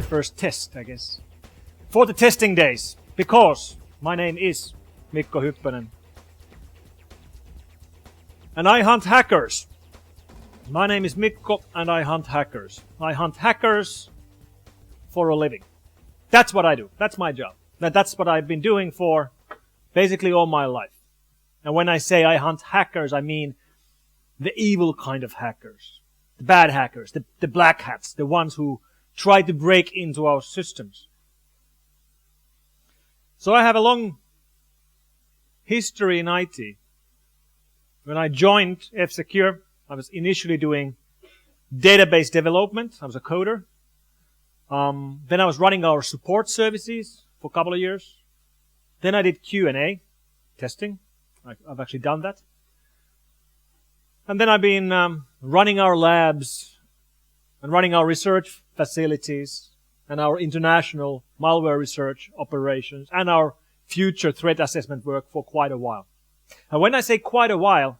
first test, I guess. For the testing days, because my name is Mikko Hypponen. And I hunt hackers. My name is Mikko and I hunt hackers. I hunt hackers for a living. That's what I do. That's my job. That's what I've been doing for basically all my life. And when I say I hunt hackers, I mean the evil kind of hackers. The bad hackers, the black hats, the ones who try to break into our systems. So I have a long history in IT. When I joined F-Secure, I was initially doing database development. I was a coder. Then I was running our support services for a couple of years. Then I did Q&A, testing. I've actually done that. And then I've been running our labs and running our research facilities and our international malware research operations and our future threat assessment work for quite a while. And when I say quite a while,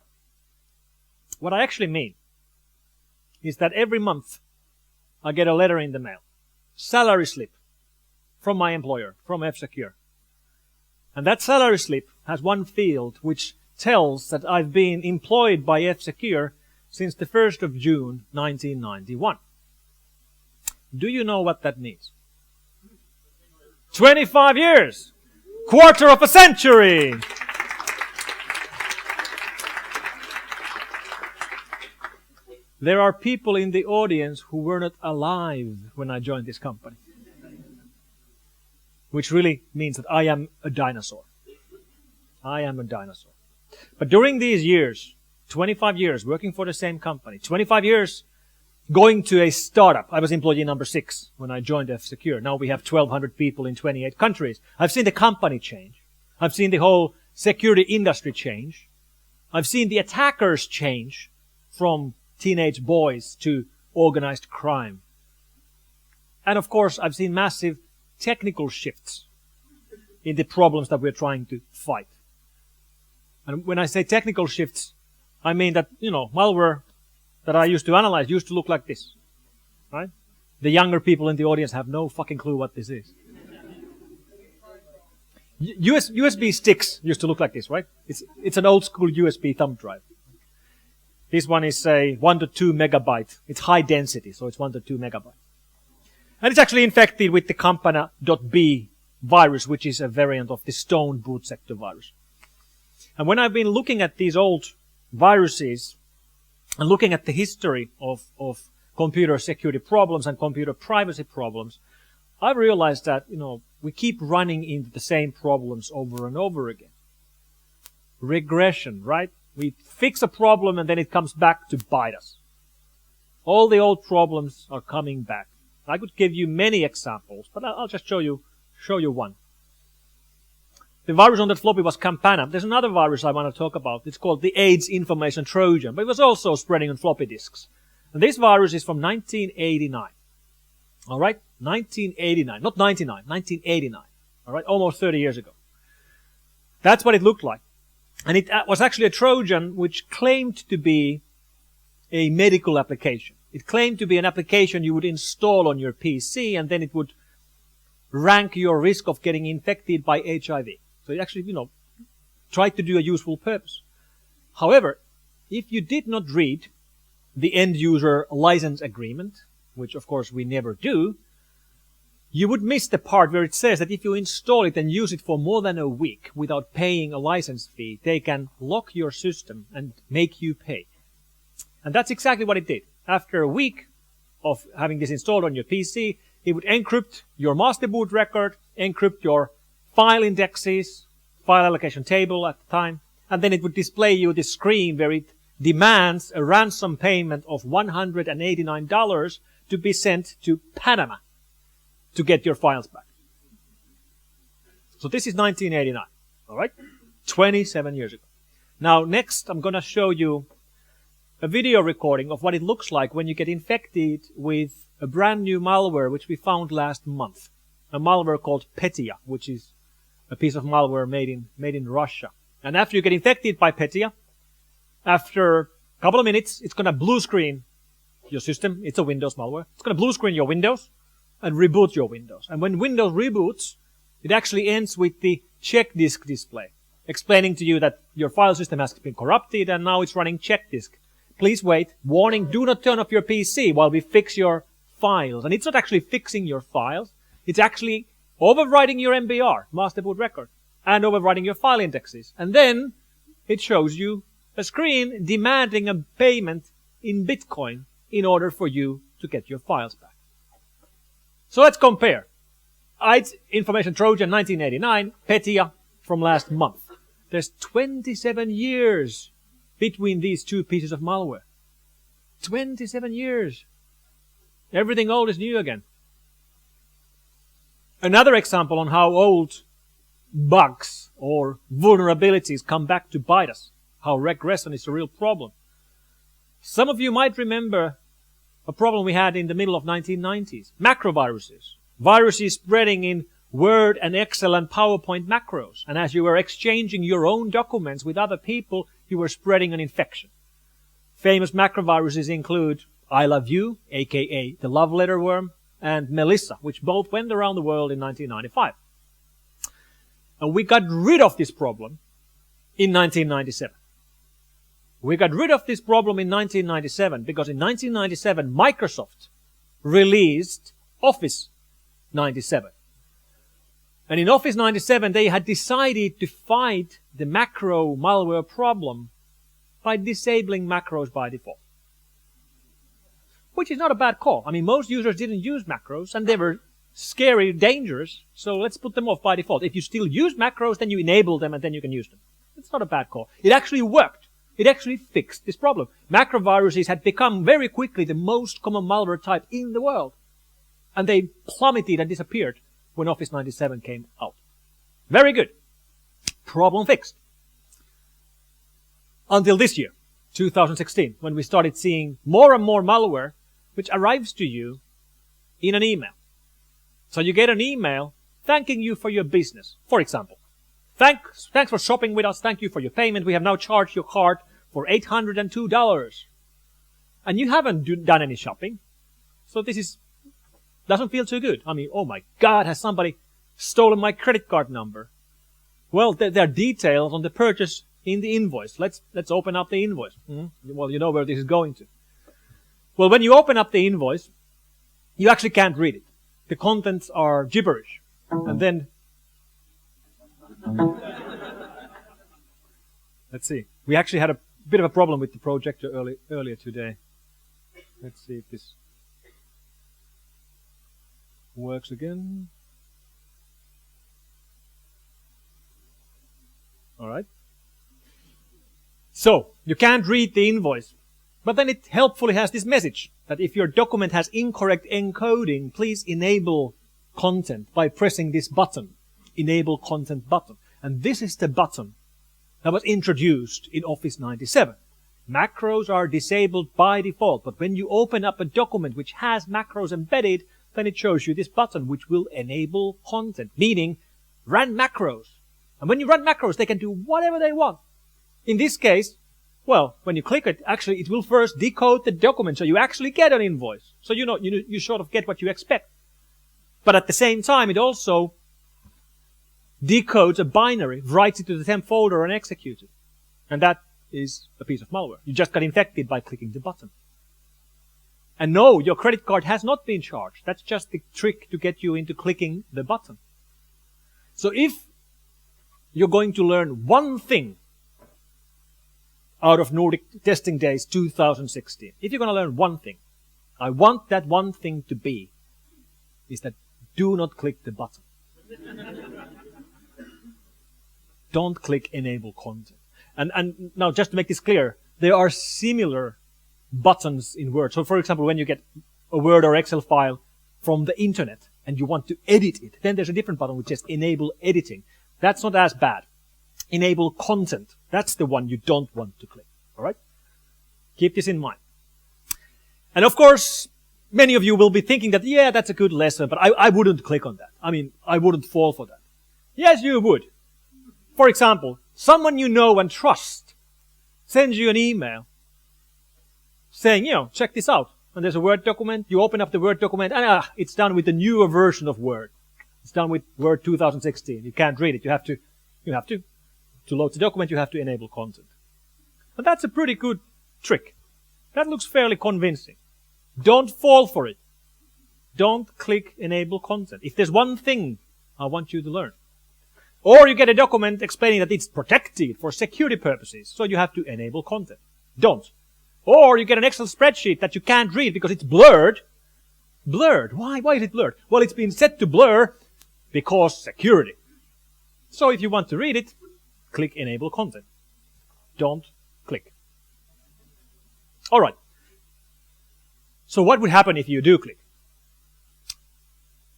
what I actually mean is that every month I get a letter in the mail, salary slip from my employer, from F-Secure. And that salary slip has one field which tells that I've been employed by F-Secure since the 1st of June 1991. Do you know what that means? 25 years! Quarter of a century! There are people in the audience who were not alive when I joined this company. Which really means that I am a dinosaur. I am a dinosaur. But during these years, 25 years working for the same company, 25 years going to a startup. I was employee number 6 when I joined F-Secure. Now we have 1,200 people in 28 countries. I've seen the company change. I've seen the whole security industry change. I've seen the attackers change from teenage boys to organized crime. And of course, I've seen massive technical shifts in the problems that we're trying to fight. And when I say technical shifts, I mean that, malware that I used to analyze used to look like this, right? The younger people in the audience have no fucking clue what this is. USB sticks used to look like this, right? It's an old school USB thumb drive. This one is a 1 to 2 megabyte. It's high density, so it's 1 to 2 megabyte. And it's actually infected with the Campana.b virus, which is a variant of the Stone boot sector virus. And when I've been looking at these old viruses and looking at the history of computer security problems and computer privacy problems, I've realized that, we keep running into the same problems over and over again. Regression, right? We fix a problem and then it comes back to bite us. All the old problems are coming back. I could give you many examples, but I'll just show you one. The virus on that floppy was Campana. There's another virus I want to talk about. It's called the AIDS Information Trojan, but it was also spreading on floppy disks. And this virus is from 1989. All right? 1989. Not 99. 1989. All right? Almost 30 years ago. That's what it looked like. And it was actually a Trojan which claimed to be a medical application. It claimed to be an application you would install on your PC and then it would rank your risk of getting infected by HIV. So it actually, tried to do a useful purpose. However, if you did not read the end user license agreement, which of course we never do, you would miss the part where it says that if you install it and use it for more than a week without paying a license fee, they can lock your system and make you pay. And that's exactly what it did. After a week of having this installed on your PC, it would encrypt your master boot record, encrypt your file indexes, file allocation table at the time, and then it would display you this screen where it demands a ransom payment of $189 to be sent to Panama to get your files back. So this is 1989, all right? 27 years ago. Now, next, I'm going to show you a video recording of what it looks like when you get infected with a brand new malware which we found last month. A malware called Petya, which is a piece of malware made in Russia. And after you get infected by Petya, after a couple of minutes, it's going to blue screen your system. It's a Windows malware. It's going to blue screen your Windows. and reboot your Windows. And when Windows reboots, it actually ends with the check disk display, explaining to you that your file system has been corrupted and now it's running check disk. Please wait. Warning, do not turn off your PC while we fix your files. And it's not actually fixing your files. It's actually overwriting your MBR, master boot record, and overwriting your file indexes. And then it shows you a screen demanding a payment in Bitcoin in order for you to get your files back. So let's compare. IDS Information Trojan 1989, Petya from last month. There's 27 years between these two pieces of malware. 27 years. Everything old is new again. Another example on how old bugs or vulnerabilities come back to bite us. How regression is a real problem. Some of you might remember a problem we had in the middle of 1990s. Macroviruses. Viruses spreading in Word and Excel and PowerPoint macros. And as you were exchanging your own documents with other people, you were spreading an infection. Famous macroviruses include I Love You, aka the love letter worm, and Melissa, which both went around the world in 1995. And we got rid of this problem in 1997. We got rid of this problem in 1997 because in 1997 Microsoft released Office 97. And in Office 97 they had decided to fight the macro malware problem by disabling macros by default. Which is not a bad call. I mean, most users didn't use macros and they were scary, dangerous, so let's put them off by default. If you still use macros, then you enable them and then you can use them. It's not a bad call. It actually worked. It actually fixed this problem. Macroviruses had become very quickly the most common malware type in the world. And they plummeted and disappeared when Office 97 came out. Very good. Problem fixed. Until this year, 2016, when we started seeing more and more malware which arrives to you in an email. So you get an email thanking you for your business. For example, thanks for shopping with us. Thank you for your payment. We have now charged your card for $802. And you haven't done any shopping. So this doesn't feel too good. I mean, oh my God, has somebody stolen my credit card number? Well, there are details on the purchase in the invoice. Let's open up the invoice. Well, you know where this is going to. Well, when you open up the invoice, you actually can't read it. The contents are gibberish. And then, let's see. We actually had a bit of a problem with the projector earlier today. Let's see if this works again. All right. So, you can't read the invoice. But then it helpfully has this message that if your document has incorrect encoding, please enable content by pressing this button, enable content button. And this is the button that was introduced in Office 97. Macros are disabled by default, but when you open up a document which has macros embedded, then it shows you this button which will enable content, meaning run macros. And when you run macros, they can do whatever they want. In this case, well, when you click it, actually it will first decode the document, so you actually get an invoice. So you sort of get what you expect. But at the same time, it also decodes a binary, writes it to the temp folder and executes it. And that is a piece of malware. You just got infected by clicking the button. And no, your credit card has not been charged. That's just the trick to get you into clicking the button. So if you're going to learn one thing out of Nordic Testing Days 2016, if you're going to learn one thing, I want that one thing to be is that do not click the button. Don't click enable content. And now just to make this clear, there are similar buttons in Word. So for example, when you get a Word or Excel file from the internet and you want to edit it, then there's a different button which says enable editing. That's not as bad. Enable content. That's the one you don't want to click. All right? Keep this in mind. And of course, many of you will be thinking that, yeah, that's a good lesson, but I wouldn't click on that. I mean, I wouldn't fall for that. Yes, you would. For example, someone you know and trust sends you an email saying, check this out. and there's a Word document. You open up the Word document, and it's done with the newer version of Word. It's done with Word 2016. You can't read it. You have to load the document, you have to enable content. And that's a pretty good trick. That looks fairly convincing. Don't fall for it. Don't click enable content. If there's one thing I want you to learn. Or you get a document explaining that it's protected for security purposes, so you have to enable content. Don't. Or you get an Excel spreadsheet that you can't read because it's blurred. Blurred. Why is it blurred? Well, it's been set to blur because security. So if you want to read it, click enable content. Don't click. All right. So what would happen if you do click?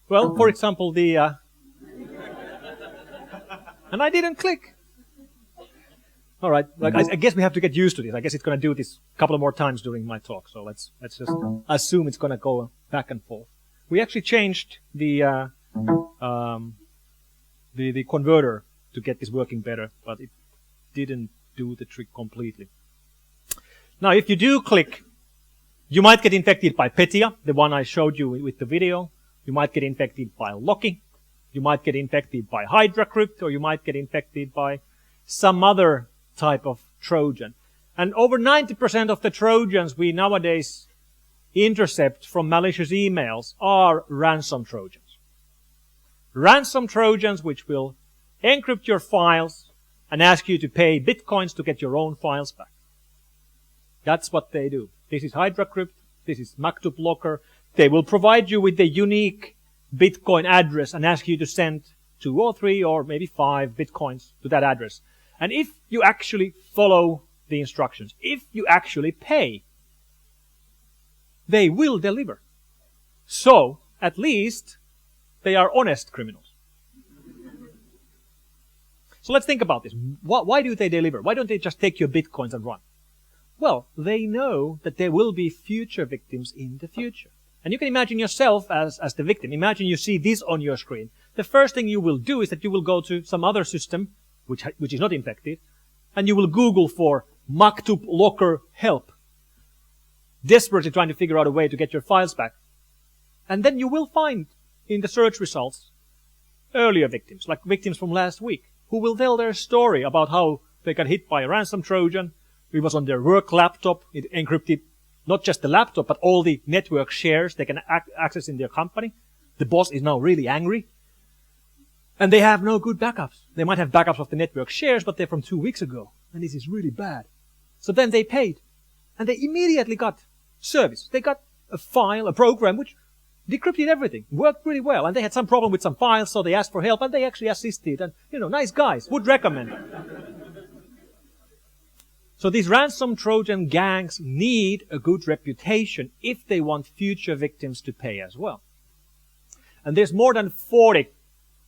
Well, for example, and I didn't click. All right. Like, I guess we have to get used to this. I guess it's going to do this a couple of more times during my talk. So let's just assume it's going to go back and forth. We actually changed the converter to get this working better, but it didn't do the trick completely. Now, if you do click, you might get infected by Petya, the one I showed you with the video. You might get infected by Loki. You might get infected by HydraCrypt, or you might get infected by some other type of Trojan. And over 90% of the Trojans we nowadays intercept from malicious emails are ransom Trojans. Ransom Trojans which will encrypt your files and ask you to pay bitcoins to get your own files back. That's what they do. This is HydraCrypt. This is Maktub Locker. They will provide you with a unique Bitcoin address and ask you to send 2 or 3 or maybe 5 Bitcoins to that address. And if you actually follow the instructions, if you actually pay, they will deliver. So, at least, they are honest criminals. So let's think about this. Why do they deliver? Why don't they just take your Bitcoins and run? Well, they know that there will be future victims in the future. And you can imagine yourself as the victim. Imagine you see this on your screen. The first thing you will do is that you will go to some other system, which is not infected, and you will Google for Maktub Locker help, desperately trying to figure out a way to get your files back. And then you will find in the search results earlier victims, like victims from last week, who will tell their story about how they got hit by a ransom Trojan. It was on their work laptop. It encrypted not just the laptop, but all the network shares they can access in their company. The boss is now really angry. And they have no good backups. They might have backups of the network shares, but they're from 2 weeks ago. And this is really bad. So then they paid. And they immediately got service. They got a file, a program, which decrypted everything. Worked really well. And they had some problem with some files, so they asked for help, and they actually assisted. And, nice guys. Would recommend. So these ransom Trojan gangs need a good reputation if they want future victims to pay as well. And there's more than 40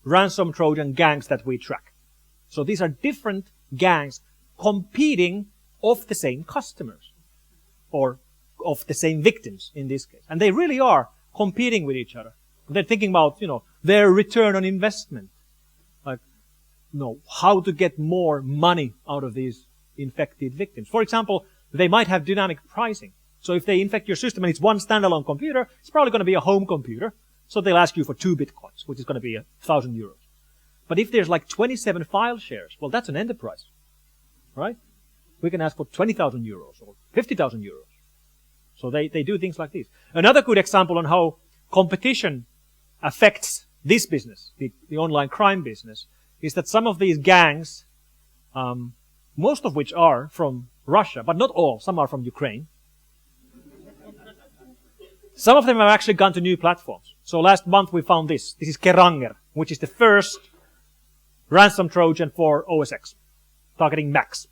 ransom Trojan gangs that we track. So these are different gangs competing of the same customers, or of the same victims in this case. And they really are competing with each other. They're thinking about, their return on investment. Like, how to get more money out of these infected victims. For example, they might have dynamic pricing. So if they infect your system and it's one standalone computer, it's probably going to be a home computer. So they'll ask you for 2 Bitcoins, which is going to be 1,000 euros. But if there's like 27 file shares, well, that's an enterprise, right? We can ask for 20,000 euros or 50,000 euros. So they do things like this. Another good example on how competition affects this business, the online crime business, is that some of these gangs, most of which are from Russia, but not all. Some are from Ukraine. Some of them have actually gone to new platforms. So last month we found this. This is Keranger, which is the first ransom Trojan for OS X, targeting Macs.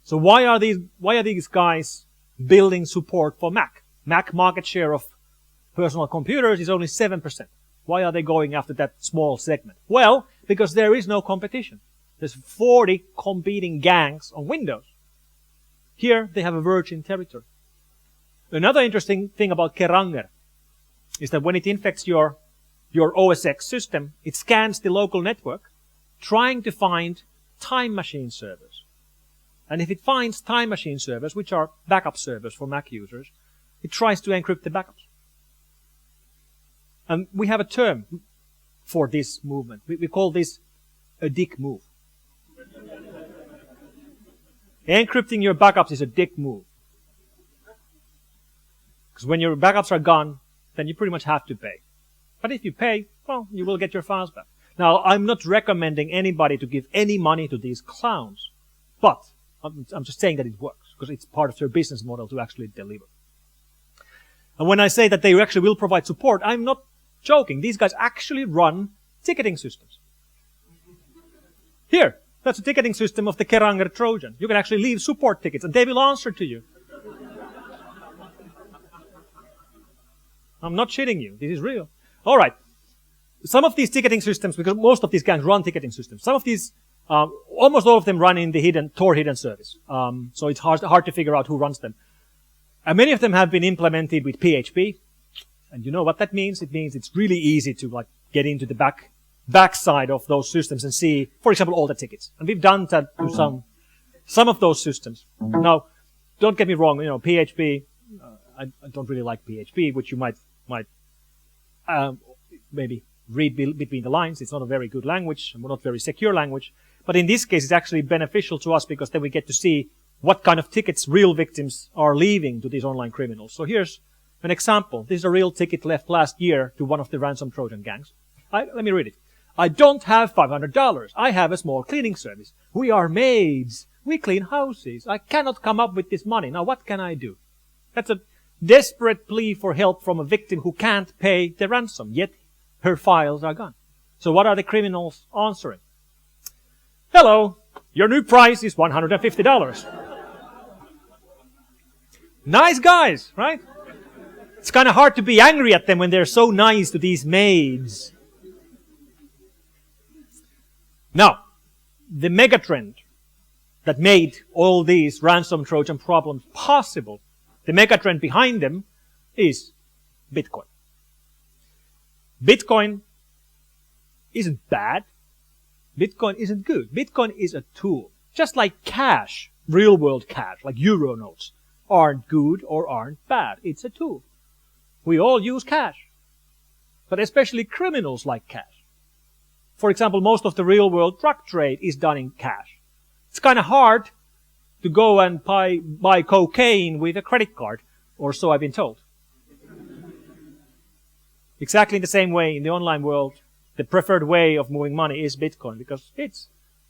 So why are these guys building support for Mac? Mac market share of personal computers is only 7%. Why are they going after that small segment? Well, because there is no competition. There's 40 competing gangs on Windows. Here, they have a virgin territory. Another interesting thing about Keranger is that when it infects your OS X system, it scans the local network, trying to find time machine servers. And if it finds time machine servers, which are backup servers for Mac users, It tries to encrypt the backups. And we have a term for this movement. We call this a dick move. Encrypting your backups is a dick move. Because when your backups are gone, then you pretty much have to pay. But if you pay, well, you will get your files back. Now, I'm not recommending anybody to give any money to these clowns. But I'm just saying that it works, because it's part of their business model to actually deliver. And when I say that they actually will provide support, I'm not joking. These guys actually run ticketing systems. Here, that's a ticketing system of the Keranger Trojan. You can actually leave support tickets, and they will answer to you. I'm not shitting you. This is real. All right. Some of these ticketing systems, because most of these gangs run ticketing systems, some of these, almost all of them run in the Tor hidden service. So it's hard to figure out who runs them. And many of them have been implemented with PHP. And you know what that means? It means it's really easy to get into the backside of those systems and see, for example, all the tickets. And we've done that to some of those systems. Now, don't get me wrong, PHP, I don't really like PHP, which you might maybe read between the lines. It's not a very good language, and not very secure language. But in this case, it's actually beneficial to us because then we get to see what kind of tickets real victims are leaving to these online criminals. So here's an example. This is a real ticket left last year to one of the ransom Trojan gangs. Let me read it. I don't have $500. I have a small cleaning service. We are maids. We clean houses. I cannot come up with this money. Now what can I do? That's a desperate plea for help from a victim who can't pay the ransom, yet her files are gone. So what are the criminals answering? Hello, your new price is $150. Nice guys, right? It's kind of hard to be angry at them when they're so nice to these maids. Now, the megatrend that made all these ransom Trojan problems possible, the megatrend behind them is Bitcoin. Bitcoin isn't bad. Bitcoin isn't good. Bitcoin is a tool. Just like cash, real world cash, like euro notes, aren't good or aren't bad. It's a tool. We all use cash. But especially criminals like cash. For example, most of the real world drug trade is done in cash. It's kind of hard to go and buy cocaine with a credit card, or so I've been told. Exactly in the same way in the online world, the preferred way of moving money is Bitcoin because it's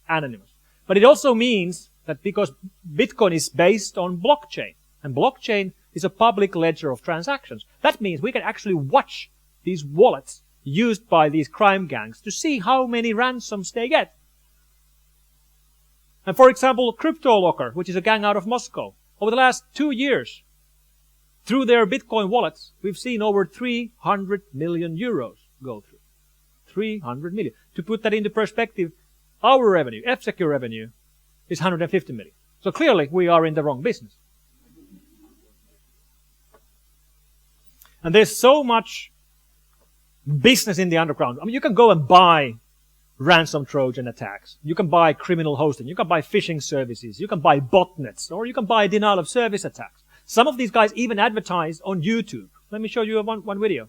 anonymous. But it also means that because Bitcoin is based on blockchain, and blockchain is a public ledger of transactions, that means we can actually watch these wallets used by these crime gangs to see how many ransoms they get. And for example, CryptoLocker, which is a gang out of Moscow, over the last 2 years, through their Bitcoin wallets, we've seen over 300 million euros go through. 300 million. To put that into perspective, our revenue, F-Secure revenue, is 150 million. So clearly, we are in the wrong business. And there's so much business in the underground. I mean, you can go and buy ransom Trojan attacks. You can buy criminal hosting. You can buy phishing services. You can buy botnets. Or you can buy denial of service attacks. Some of these guys even advertise on YouTube. Let me show you one video.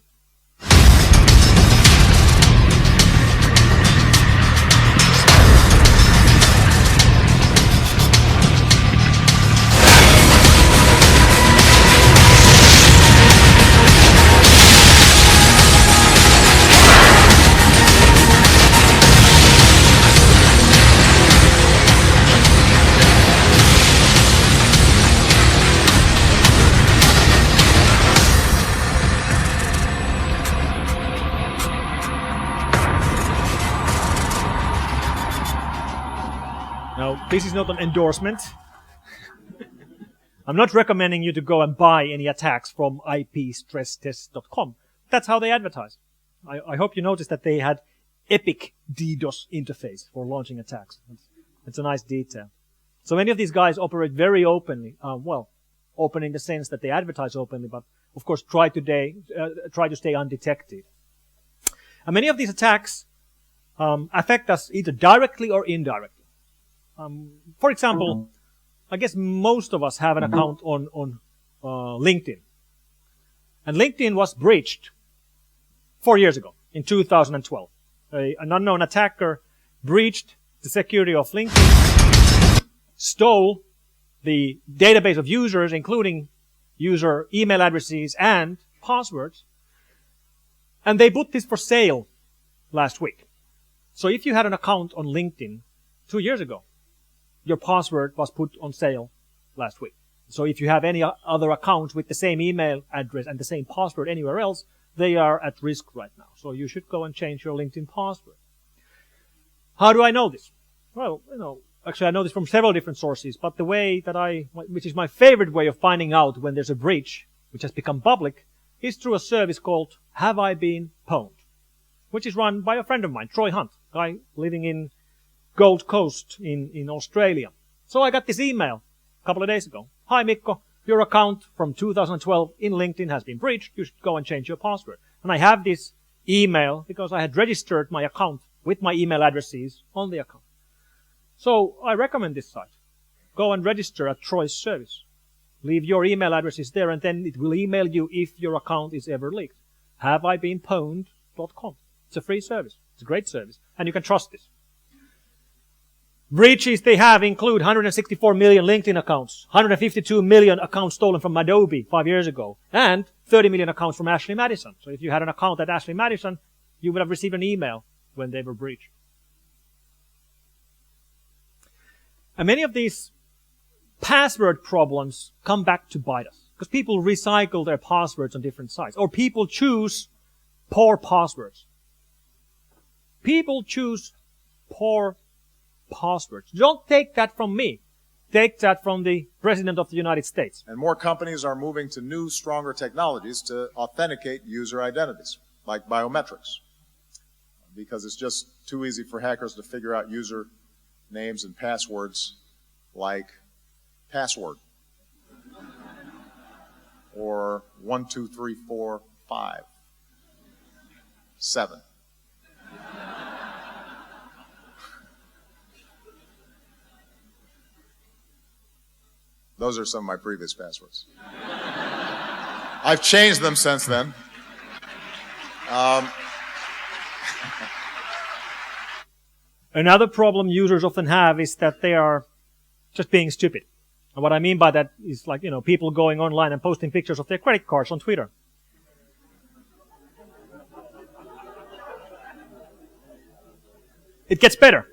Now, this is not an endorsement. I'm not recommending you to go and buy any attacks from ipstresstest.com. That's how they advertise. I hope you noticed that they had epic DDoS interface for launching attacks. It's a nice detail. So many of these guys operate very openly. Open in the sense that they advertise openly, but of course try to stay undetected. And many of these attacks affect us either directly or indirectly. For example, I guess most of us have an account on LinkedIn. And LinkedIn was breached 4 years ago, in 2012. An unknown attacker breached the security of LinkedIn, stole the database of users, including user email addresses and passwords, and they put this for sale last week. So if you had an account on LinkedIn 2 years ago, your password was put on sale last week. So if you have any other accounts with the same email address and the same password anywhere else, they are at risk right now. So you should go and change your LinkedIn password. How do I know this? Well, actually I know this from several different sources, but the way that which is my favorite way of finding out when there's a breach, which has become public, is through a service called Have I Been Pwned, which is run by a friend of mine, Troy Hunt, a guy living in Gold Coast in Australia. So I got this email a couple of days ago. Hi Mikko, your account from 2012 in LinkedIn has been breached. You should go and change your password. And I have this email because I had registered my account with my email addresses on the account. So I recommend this site. Go and register at Troy's service. Leave your email addresses there and then it will email you if your account is ever leaked. HaveIBeenPwned.com. It's a free service. It's a great service. And you can trust this. Breaches they have include 164 million LinkedIn accounts, 152 million accounts stolen from Adobe 5 years ago, and 30 million accounts from Ashley Madison. So if you had an account at Ashley Madison, you would have received an email when they were breached. And many of these password problems come back to bite us because people recycle their passwords on different sites, or people choose poor passwords. People choose poor passwords. Don't take that from me. Take that from the President of the United States. And more companies are moving to new, stronger technologies to authenticate user identities, like biometrics, because it's just too easy for hackers to figure out user names and passwords like password or 1, 2, 3, 4, 5, 7. Those are some of my previous passwords. I've changed them since then. Another problem users often have is that they are just being stupid. And what I mean by that is like, people going online and posting pictures of their credit cards on Twitter. It gets better.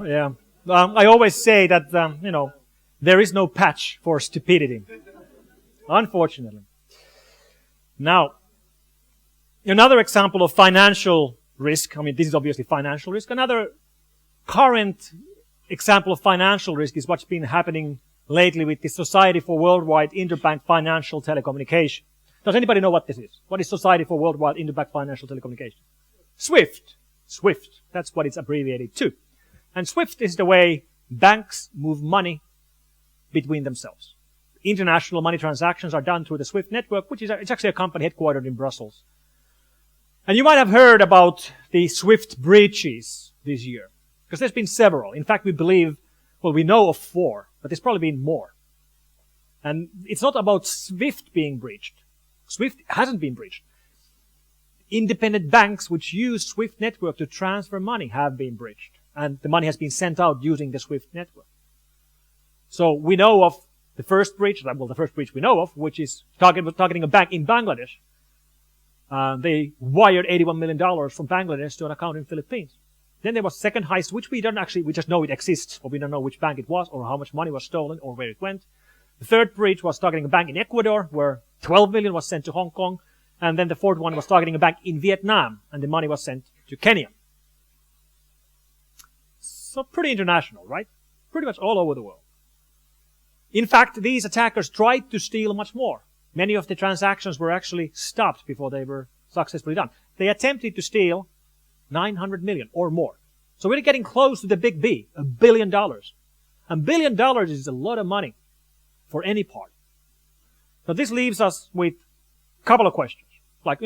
Yeah. I always say that, there is no patch for stupidity. Unfortunately. Now, another example of financial risk, this is obviously financial risk. Another current example of financial risk is what's been happening lately with the Society for Worldwide Interbank Financial Telecommunication. Does anybody know what this is? What is Society for Worldwide Interbank Financial Telecommunication? SWIFT. SWIFT. That's what it's abbreviated to. And SWIFT is the way banks move money between themselves. International money transactions are done through the SWIFT network, which is it's actually a company headquartered in Brussels. And you might have heard about the SWIFT breaches this year, because there's been several. In fact, we know of 4, but there's probably been more. And it's not about SWIFT being breached. SWIFT hasn't been breached. Independent banks which use SWIFT network to transfer money have been breached. And the money has been sent out using the SWIFT network. So we know of the first breach, the first breach we know of, which is targeting a bank in Bangladesh. They wired $81 million from Bangladesh to an account in the Philippines. Then there was second heist, which we just know it exists, but we don't know which bank it was, or how much money was stolen, or where it went. The third breach was targeting a bank in Ecuador, where $12 million was sent to Hong Kong. And then the fourth one was targeting a bank in Vietnam, and the money was sent to Kenya. So pretty international, right? Pretty much all over the world. In fact, these attackers tried to steal much more. Many of the transactions were actually stopped before they were successfully done. They attempted to steal 900 million or more. So we're getting close to the big B, $1 billion. $1 billion is a lot of money for any party. So this leaves us with a couple of questions, like,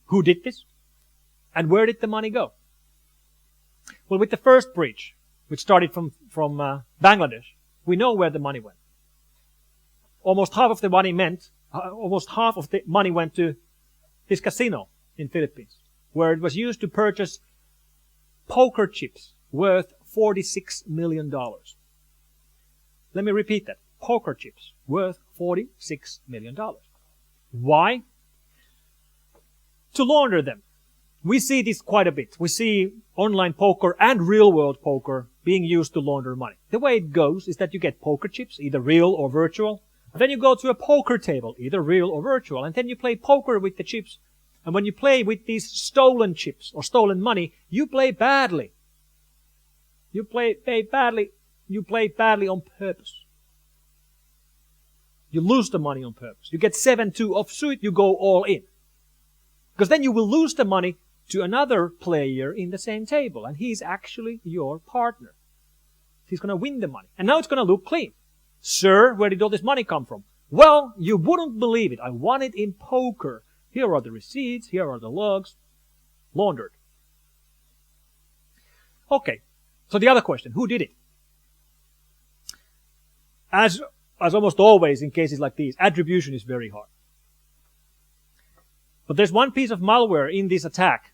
who did this? And where did the money go? Well, with the first breach, which started from Bangladesh, we know where the money went. Almost half of the money went to this casino in Philippines, where it was used to purchase poker chips worth $46 million. Let me repeat that. Poker chips worth $46 million. Why? To launder them. We see this quite a bit. We see online poker and real-world poker being used to launder money. The way it goes is that you get poker chips, either real or virtual. Then you go to a poker table, either real or virtual, and then you play poker with the chips. And when you play with these stolen chips or stolen money, you play badly. You play badly on purpose. You lose the money on purpose. You get 7-2 offsuit, you go all in. Because then you will lose the money to another player in the same table, and he's actually your partner. He's going to win the money. And now it's going to look clean. Sir, where did all this money come from? Well, you wouldn't believe it. I won it in poker. Here are the receipts. Here are the logs. Laundered. Okay. So the other question, who did it? As almost always in cases like these, attribution is very hard. But there's one piece of malware in this attack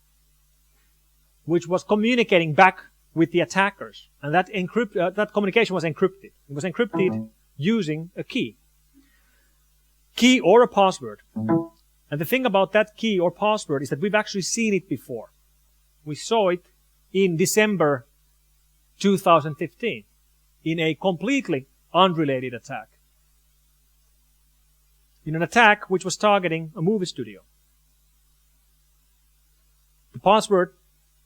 which was communicating back with the attackers. And that communication was encrypted. It was encrypted using a key. Key or a password. And the thing about that key or password is that we've actually seen it before. We saw it in December 2015 in a completely unrelated attack. In an attack which was targeting a movie studio. The password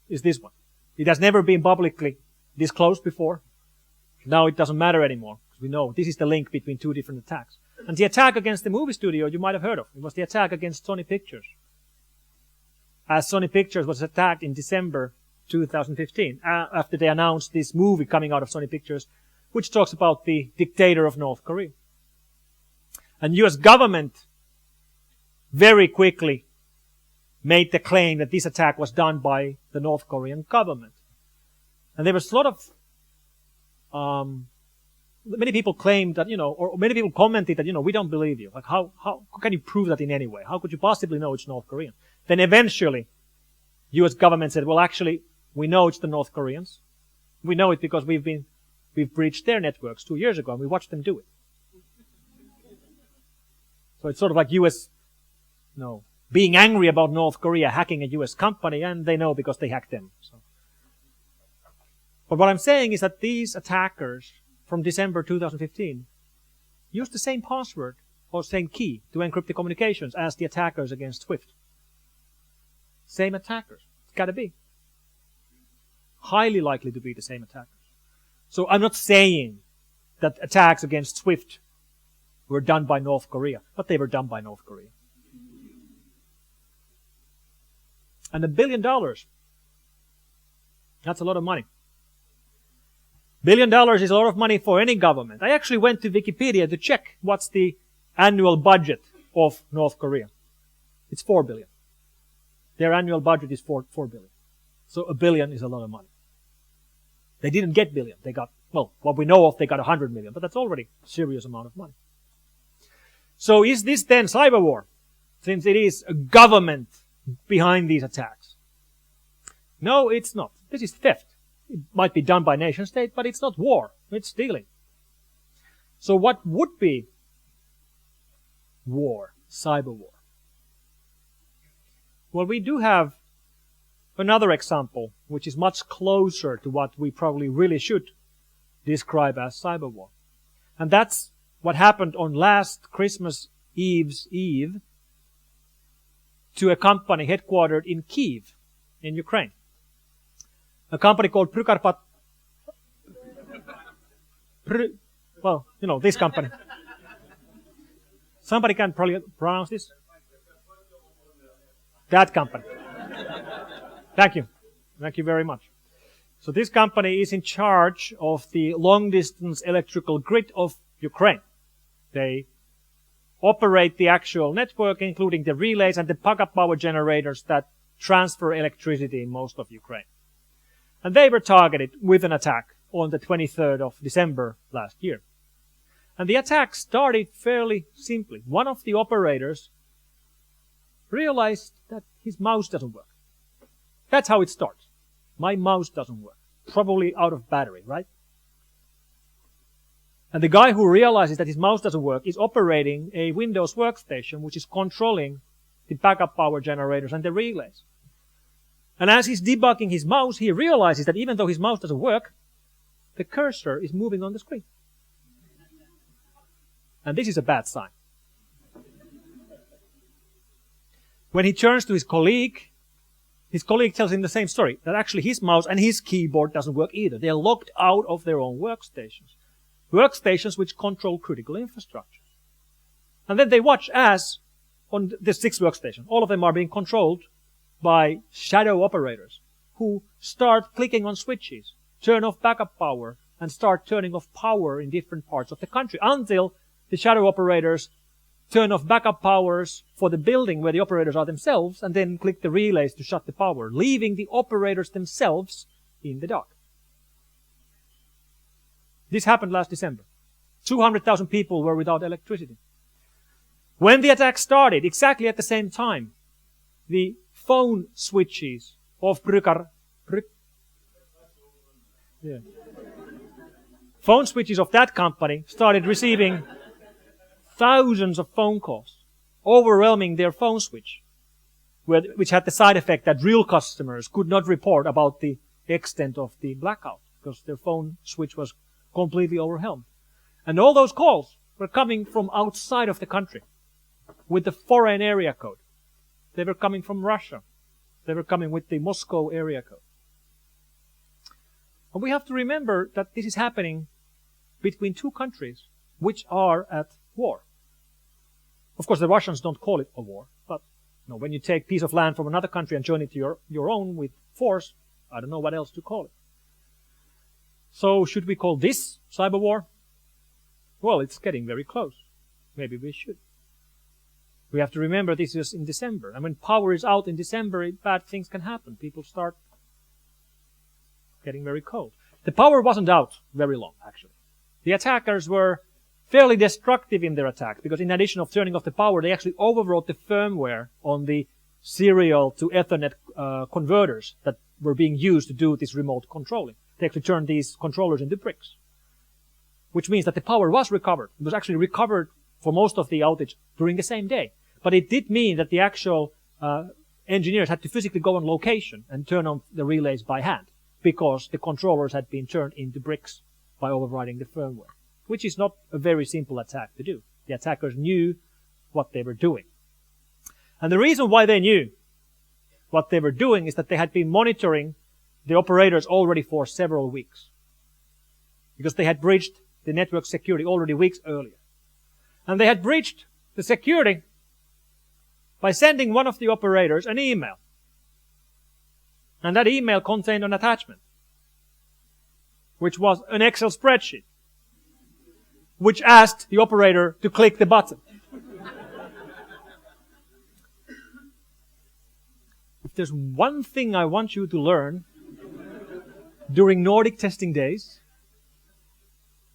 is this one. It has never been publicly disclosed before. Now it doesn't matter anymore, because we know this is the link between two different attacks. And the attack against the movie studio you might have heard of. It was the attack against Sony Pictures. As Sony Pictures was attacked in December 2015, after they announced this movie coming out of Sony Pictures, which talks about the dictator of North Korea. And US government very quickly made the claim that this attack was done by the North Korean government. And there was a lot of, many people claimed that, or many people commented that, we don't believe you. Like, how can you prove that in any way? How could you possibly know it's North Korean? Then eventually, US government said, well, actually, we know it's the North Koreans. We know it because we've breached their networks 2 years ago and we watched them do it. So it's sort of like US, being angry about North Korea hacking a US company, and they know because they hacked them. So. But what I'm saying is that these attackers from December 2015 used the same password or same key to encrypt the communications as the attackers against Swift. Same attackers. It's got to be. Highly likely to be the same attackers. So I'm not saying that attacks against Swift were done by North Korea, but they were done by North Korea. And $1 billion, that's a lot of money. $1 billion is a lot of money for any government. I actually went to Wikipedia to check what's the annual budget of North Korea. It's $4 billion. Their annual budget is $4 billion. So $1 billion is a lot of money. They didn't get $1 billion. They got, what we know of, they got $100 million, but that's already a serious amount of money. So is this then cyber war? Since it is a government behind these attacks. No, it's not. This is theft. It might be done by nation state, but it's not war. It's stealing. So what would be war? Cyber war. Well, we do have another example, which is much closer to what we probably really should describe as cyber war. And that's what happened on last Christmas Eve's Eve to a company headquartered in Kyiv, in Ukraine. A company called Prykarpat. This company. Somebody can probably pronounce this? That company. Thank you. Thank you very much. So this company is in charge of the long-distance electrical grid of Ukraine. They operate the actual network, including the relays and the backup power generators that transfer electricity in most of Ukraine. And they were targeted with an attack on the 23rd of December last year. And the attack started fairly simply. One of the operators realized that his mouse doesn't work. That's how it starts. My mouse doesn't work. Probably out of battery, right? And the guy who realizes that his mouse doesn't work is operating a Windows workstation which is controlling the backup power generators and the relays. And as he's debugging his mouse, he realizes that even though his mouse doesn't work, the cursor is moving on the screen. And this is a bad sign. When he turns to his colleague tells him the same story, that actually his mouse and his keyboard doesn't work either. They're locked out of their own workstations. Workstations which control critical infrastructure. And then they watch as, on the 6 workstations, all of them are being controlled by shadow operators who start clicking on switches, turn off backup power, and start turning off power in different parts of the country until the shadow operators turn off backup powers for the building where the operators are themselves and then click the relays to shut the power, leaving the operators themselves in the dark. This happened last December. 200,000 people were without electricity. When the attack started, exactly at the same time, the phone switches of phone switches of that company started receiving thousands of phone calls, overwhelming their phone switch, which had the side effect that real customers could not report about the extent of the blackout because their phone switch was completely overwhelmed. And all those calls were coming from outside of the country with the foreign area code. They were coming from Russia. They were coming with the Moscow area code. And we have to remember that this is happening between 2 countries which are at war. Of course, the Russians don't call it a war, but when you take a piece of land from another country and join it to your own with force, I don't know what else to call it. So should we call this cyber war? Well, it's getting very close. Maybe we should. We have to remember this is in December. And when power is out in December, bad things can happen. People start getting very cold. The power wasn't out very long, actually. The attackers were fairly destructive in their attack because in addition of turning off the power, they actually overwrote the firmware on the serial to Ethernet converters that were being used to do this remote controlling. They actually turned these controllers into bricks, which means that the power was recovered. It was actually recovered for most of the outage during the same day. But it did mean that the actual engineers had to physically go on location and turn on the relays by hand because the controllers had been turned into bricks by overriding the firmware, which is not a very simple attack to do. The attackers knew what they were doing. And the reason why they knew what they were doing is that they had been monitoring the operators already for several weeks because they had breached the network security already weeks earlier. And they had breached the security by sending one of the operators an email. And that email contained an attachment, which was an Excel spreadsheet, which asked the operator to click the button. If there's one thing I want you to learn during Nordic testing days,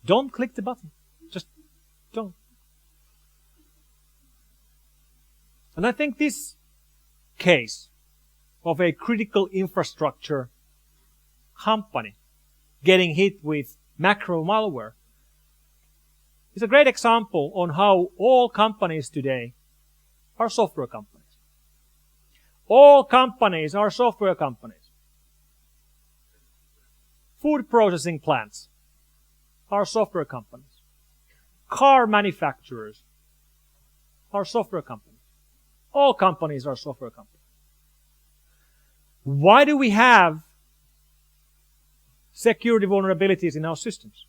don't click the button. Just don't. And I think this case of a critical infrastructure company getting hit with macro malware is a great example on how all companies today are software companies. All companies are software companies. Food processing plants are software companies. Car manufacturers are software companies. All companies are software companies. Why do we have security vulnerabilities in our systems?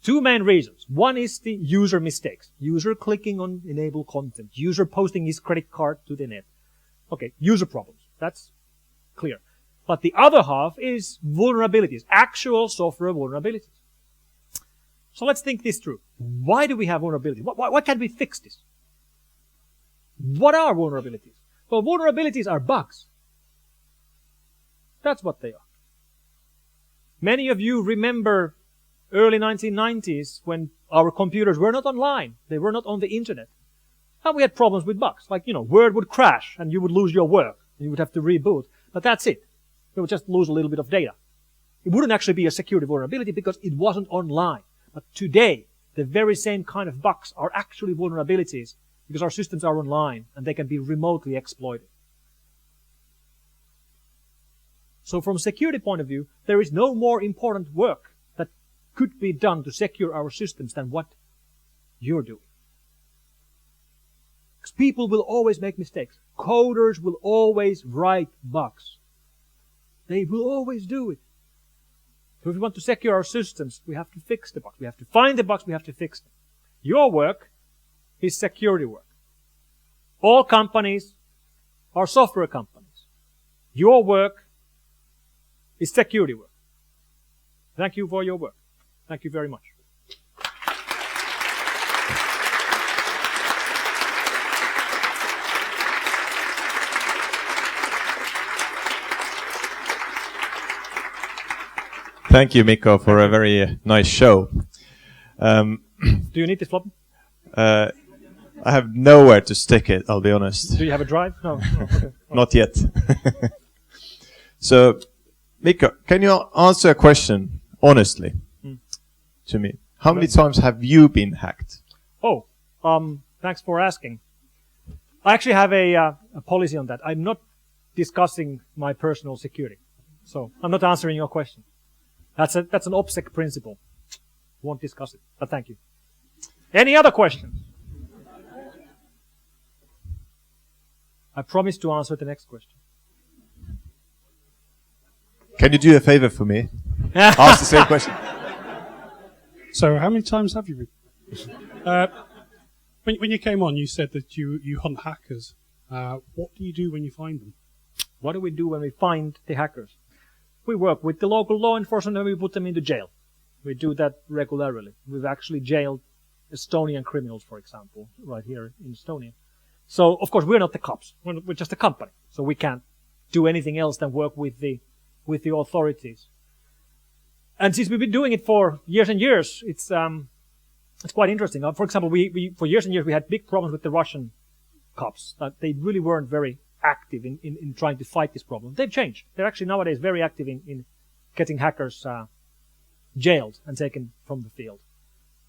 2 main reasons. One is the user mistakes. User clicking on enable content. User posting his credit card to the net. Okay, user problems. That's clear. But the other half is vulnerabilities, actual software vulnerabilities. So let's think this through. Why do we have vulnerabilities? Why can't we fix this? What are vulnerabilities? Well, vulnerabilities are bugs. That's what they are. Many of you remember early 1990s when our computers were not online. They were not on the internet. And we had problems with bugs. Like, Word would crash and you would lose your work. And you would have to reboot. But that's it. You would just lose a little bit of data. It wouldn't actually be a security vulnerability because it wasn't online. But today, the very same kind of bugs are actually vulnerabilities because our systems are online and they can be remotely exploited. So from a security point of view, there is no more important work that could be done to secure our systems than what you're doing. Because people will always make mistakes. Coders will always write bugs. They will always do it. So if we want to secure our systems, we have to fix the bugs. We have to find the bugs, we have to fix them. Your work is security work. All companies are software companies. Your work is security work. Thank you for your work. Thank you very much. Thank you, Mikko, for a very nice show. Do you need this floppy? I have nowhere to stick it, I'll be honest. Do you have a drive? No. Okay. Not yet. So, Mikko, can you answer a question honestly to me? How many times have you been hacked? Oh, thanks for asking. I actually have a policy on that. I'm not discussing my personal security. So I'm not answering your question. That's an OPSEC principle. Won't discuss it, but thank you. Any other questions? I promise to answer the next question. Can you do a favor for me? Ask the same question. So how many times have you been? When you came on, you said that you hunt hackers. What do you do when you find them? What do we do when we find the hackers? We work with the local law enforcement and we put them into jail. We do that regularly. We've actually jailed Estonian criminals, for example, right here in Estonia. So, of course, we're not the cops. We're just a company. So we can't do anything else than work with the authorities. And since we've been doing it for years and years, it's quite interesting. For example, we for years and years we had big problems with the Russian cops. They really weren't very active in trying to fight this problem. They've changed. They're actually nowadays very active in getting hackers jailed and taken from the field.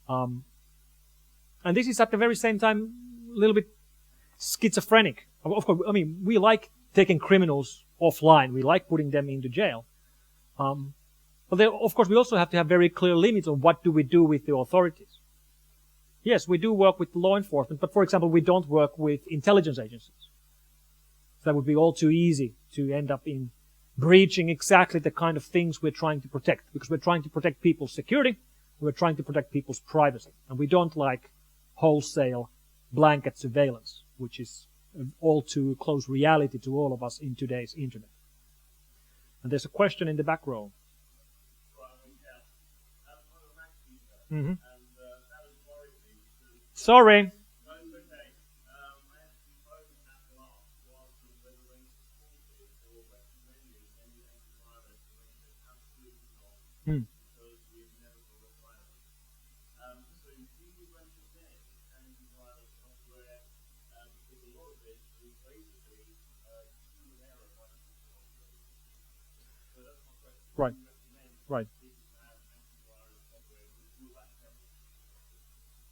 And this is at the very same time a little bit schizophrenic. Of course, I mean, we like taking criminals offline. We like putting them into jail. But then, of course, we also have to have very clear limits on what do we do with the authorities. Yes, we do work with law enforcement, but for example, we don't work with intelligence agencies. That would be all too easy to end up in breaching exactly the kind of things we're trying to protect, because we're trying to protect people's security, we're trying to protect people's privacy, and we don't like wholesale blanket surveillance, which is an all too close reality to all of us in today's internet. And there's a question in the back row. Mm-hmm. Sorry. Hmm. Right. Right.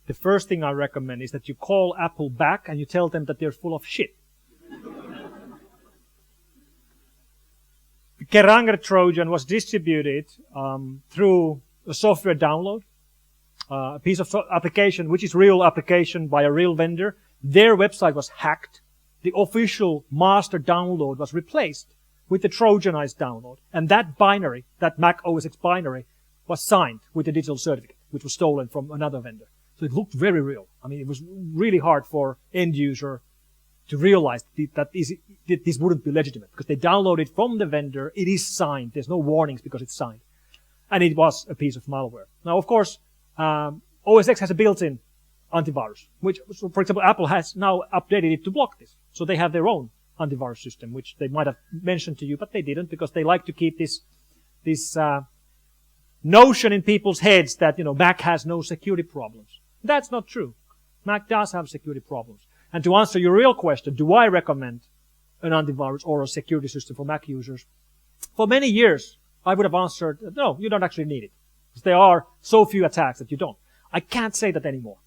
The first thing I recommend is that you call Apple back and you tell them that they're full of shit. The Keranger Trojan was distributed through a software download, a piece of application, which is real application by a real vendor. Their website was hacked. The official master download was replaced with the Trojanized download. And that binary, that Mac OS X binary, was signed with a digital certificate, which was stolen from another vendor. So it looked very real. I mean, it was really hard for end user to realize that this wouldn't be legitimate, because they downloaded from the vendor. It is signed. There's no warnings because it's signed. And it was a piece of malware. Now, of course, OS X has a built-in antivirus, which, so for example, Apple has now updated it to block this. So they have their own antivirus system, which they might have mentioned to you, but they didn't because they like to keep this notion in people's heads that, Mac has no security problems. That's not true. Mac does have security problems. And to answer your real question, do I recommend an antivirus or a security system for Mac users? For many years, I would have answered, no, you don't actually need it. Because there are so few attacks that you don't. I can't say that anymore.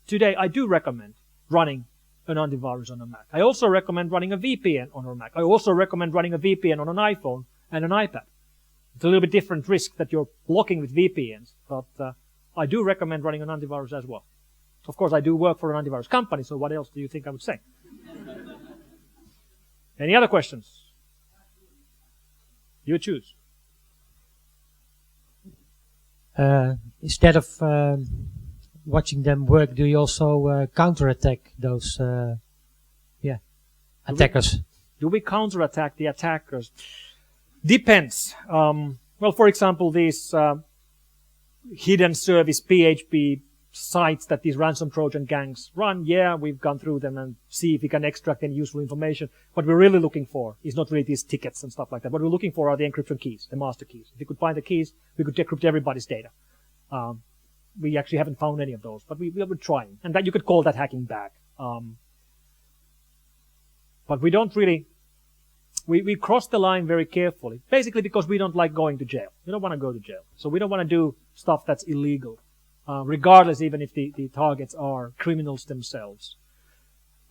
Today, I do recommend running an antivirus on a Mac. I also recommend running a VPN on a Mac. I also recommend running a VPN on an iPhone and an iPad. It's a little bit different risk that you're blocking with VPNs, but I do recommend running an antivirus as well. Of course, I do work for an antivirus company, so what else do you think I would say? Any other questions? You choose. Instead of watching them work, do you also counterattack those attackers? Do we counterattack the attackers? Depends. Well, for example, these hidden service PHP sites that these ransom Trojan gangs run, yeah, we've gone through them and see if we can extract any useful information. What we're really looking for is not really these tickets and stuff like that. What we're looking for are the encryption keys, the master keys. If we could find the keys, we could decrypt everybody's data. We actually haven't found any of those, but we were trying. And that you could call that hacking back. But we don't really... We cross the line very carefully, basically because we don't like going to jail. We don't want to go to jail. So we don't want to do stuff that's illegal, regardless even if the targets are criminals themselves.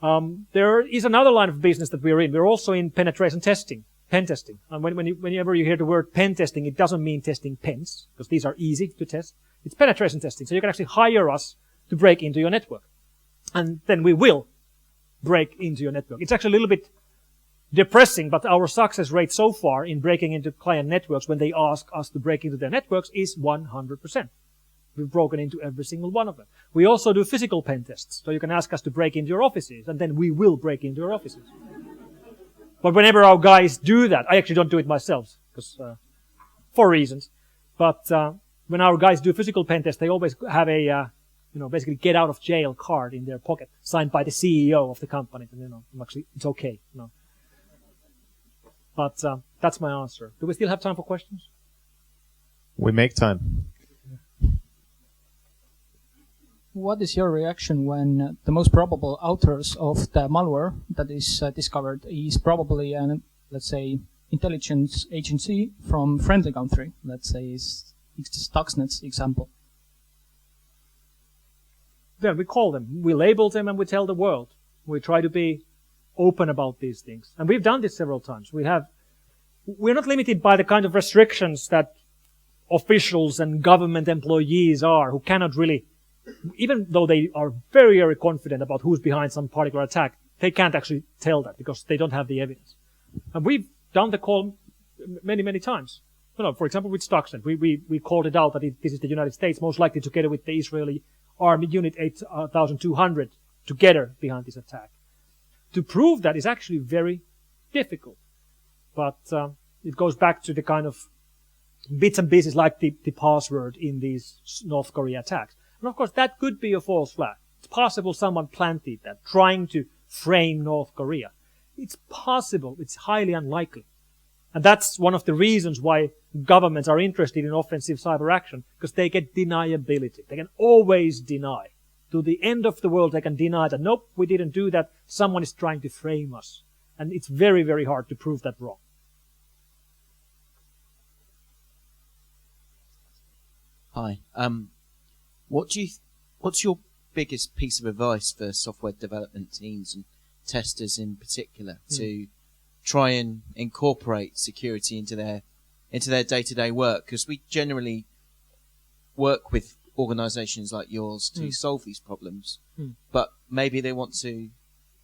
There is another line of business that we're in. We're also in penetration testing, pen testing. And whenever you hear the word pen testing, it doesn't mean testing pens, because these are easy to test. It's penetration testing. So you can actually hire us to break into your network. And then we will break into your network. It's actually a little bit depressing, but our success rate so far in breaking into client networks when they ask us to break into their networks is 100%. We've broken into every single one of them. We also do physical pen tests, so you can ask us to break into your offices, and then we will break into your offices. But whenever our guys do that, I actually don't do it myself, because for reasons. But when our guys do physical pen tests, they always have a basically get out of jail card in their pocket, signed by the CEO of the company. And, actually, it's okay. But that's my answer. Do we still have time for questions? We make time. What is your reaction when the most probable authors of the malware that is discovered is probably an, let's say, intelligence agency from friendly country? Let's say it's Stuxnet's example. Then we call them, we label them, and we tell the world. We try to be open about these things. And we've done this several times. We're not limited by the kind of restrictions that officials and government employees are, who cannot really, even though they are very, very confident about who's behind some particular attack, they can't actually tell that because they don't have the evidence. And we've done the call many, many times. For example, with Stuxnet, we called it out that this is the United States, most likely together with the Israeli Army Unit 8200 together behind this attack. To prove that is actually very difficult. But it goes back to the kind of bits and pieces like the password in these North Korea attacks. And of course, that could be a false flag. It's possible someone planted that, trying to frame North Korea. It's possible. It's highly unlikely. And that's one of the reasons why governments are interested in offensive cyber action, because they get deniability. They can always deny. To the end of the world, they can deny that, nope, we didn't do that. Someone is trying to frame us. And it's very, very hard to prove that wrong. Hi. What's your biggest piece of advice for software development teams and testers in particular to try and incorporate security into their day-to-day work? Because we generally work with organizations like yours to solve these problems, but maybe they want to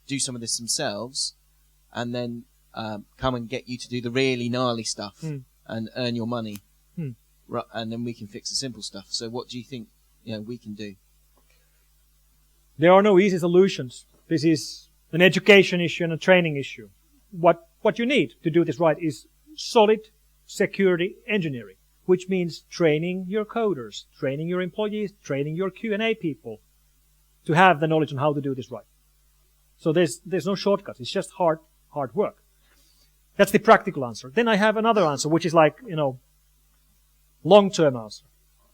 do some of this themselves and then come and get you to do the really gnarly stuff and earn your money, and then we can fix the simple stuff. So what do you think we can do? There are no easy solutions. This is an education issue and a training issue. What you need to do this right is solid security engineering. which means training your coders, training your employees, training your Q&A people to have the knowledge on how to do this right. So there's no shortcuts. It's just hard work. That's the practical answer. Then I have another answer, which is like, long-term answer.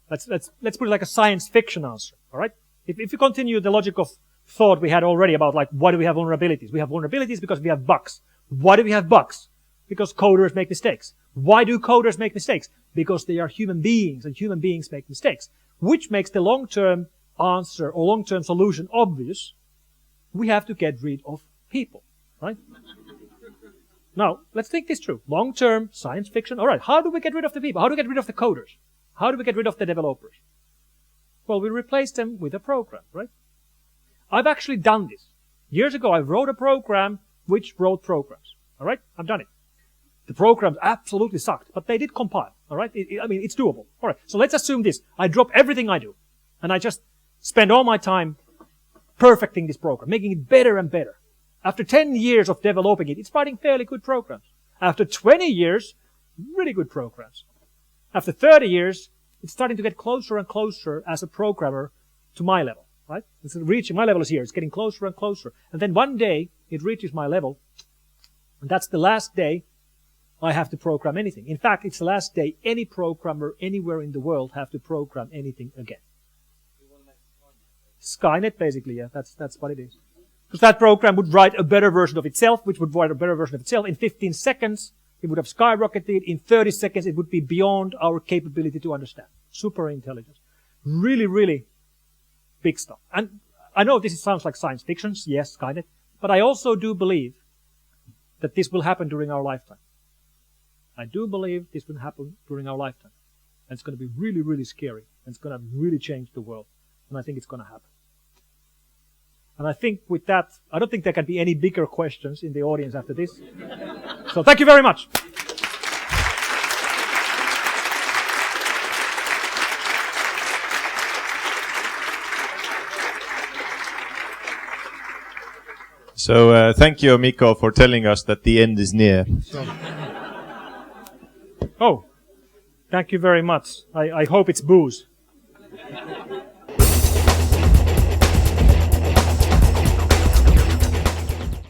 Let's put it like a science fiction answer. All right? If you continue the logic of thought we had already about like, why do we have vulnerabilities? We have vulnerabilities because we have bugs. Why do we have bugs? Because coders make mistakes. Why do coders make mistakes? Because they are human beings, and human beings make mistakes, which makes the long-term answer or long-term solution obvious. We have to get rid of people, right? Now, let's think this through. Long-term science fiction. All right, how do we get rid of the people? How do we get rid of the coders? How do we get rid of the developers? Well, we replace them with a program, right? I've actually done this. Years ago, I wrote a program which wrote programs. All right? I've done it. The programs absolutely sucked, but they did compile. All right? It's doable. All right. So let's assume this. I drop everything I do, and I just spend all my time perfecting this program, making it better and better. After 10 years of developing it, it's writing fairly good programs. After 20 years, really good programs. After 30 years, it's starting to get closer and closer as a programmer to my level, right? It's reaching, my level is here. It's getting closer and closer. And then one day, it reaches my level, and that's the last day I have to program anything. In fact, it's the last day any programmer anywhere in the world have to program anything again. Skynet, basically, yeah, that's what it is. Because that program would write a better version of itself, which would write a better version of itself. In 15 seconds, it would have skyrocketed. In 30 seconds, it would be beyond our capability to understand. Super intelligence. Really, really big stuff. And I know this sounds like science fiction, yes, Skynet, but I also do believe that this will happen during our lifetime. I do believe this will happen during our lifetime. And it's going to be really, really scary. And it's going to really change the world. And I think it's going to happen. And I think with that, I don't think there can be any bigger questions in the audience after this. So thank you very much. So thank you, Mikko, for telling us that the end is near. Oh, thank you very much. I hope it's booze.